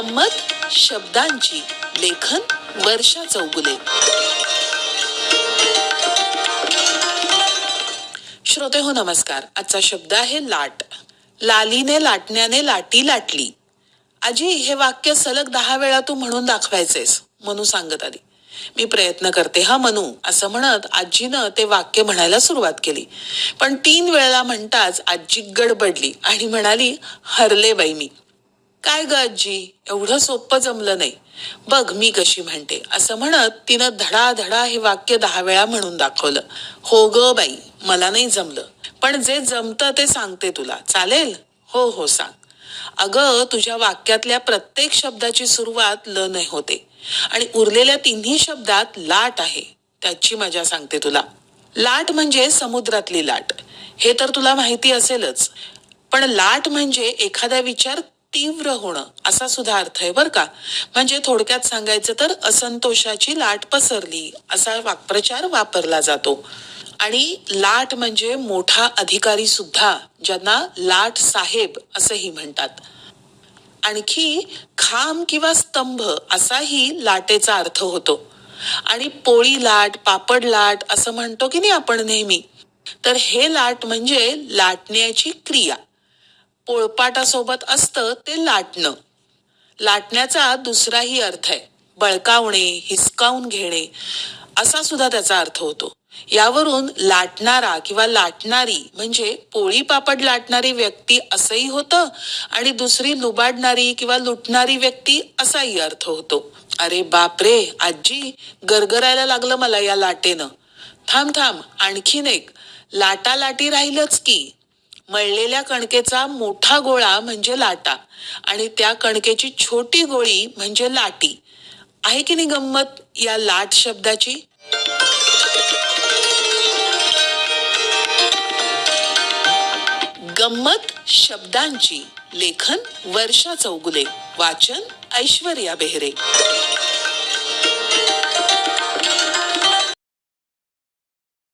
गंमत शब्दांची, लेखन वर्षा चौगुले. श्रोते हो नमस्कार. आजचा शब्द आहे लाट. लालीने लाटण्याने लाटी लाटली. आजी, हे वाक्य सलग 10 वेळा तू म्हणून दाखवायचेस, मनू सांगत आली. मी प्रयत्न करते हा मनू, असं म्हणत आजीनं ते वाक्य म्हणायला सुरुवात केली. पण 3 वेळा म्हणताच आजी गडबडली आणि म्हणाली, हरले बाई मी. काय ग आजी, एवढं सोपं जमलं नाही. बघ मी कशी म्हणते, असं म्हणत तिनं धडाधडा हे वाक्य 10 वेळा म्हणून दाखवलं. हो ग बाई, मला नाही जमलं, पण जे जमतं ते सांगते तुला, चालेल? हो हो सांग. अगं, तुझ्या वाक्यातल्या प्रत्येक शब्दाची सुरुवात ल ने होते आणि उरलेल्या 3ही शब्दात लाट आहे. त्याची मजा सांगते तुला. लाट म्हणजे समुद्रातली लाट, हे तर तुला माहिती असेलच. पण लाट म्हणजे एखादा विचार तीव्र होणं, असा सुद्धा अर्थ आहे बर का. म्हणजे थोडक्यात सांगायचं तर असंतोषाची लाट पसरली, असा वाक्प्रचार वापरला जातो. आणि लाट म्हणजे मोठा अधिकारी सुद्धा, ज्यांना लाट साहेब असंही म्हणतात. आणखी खांब किंवा स्तंभ असाही लाटेचा अर्थ होतो. आणि पोळी लाट, पापड लाट असं म्हणतो की नाही आपण नेहमी, तर हे लाट म्हणजे लाटण्याची क्रिया. पोळपाटासोबत असतं ते लाटणं. लाटण्याचा दुसराही अर्थ आहे, बळकावणे, हिसकावून घेणे, असा सुद्धा त्याचा अर्थ होतो. यावरून लाटणारा किंवा लाटणारी म्हणजे पोळी पापड लाटणारी व्यक्ती असंही होतं आणि दुसरी लुबाडणारी किंवा लुटणारी व्यक्ती असाही अर्थ होतो. अरे बाप रे आजी, गरगरायला लागलं मला या लाटेनं. थांब थांब, आणखीन एक. लाटा लाटी राहीलच की. मळलेल्या कणकेचा मोठा गोळा म्हणजे लाटा आणि त्या कणकेची छोटी गोळी म्हणजे लाटी. आहे की नाही गंमत या लाट शब्दाची? गंमत शब्दांची, लेखन वर्षा चौगुले, वाचन ऐश्वर्या बेहरे.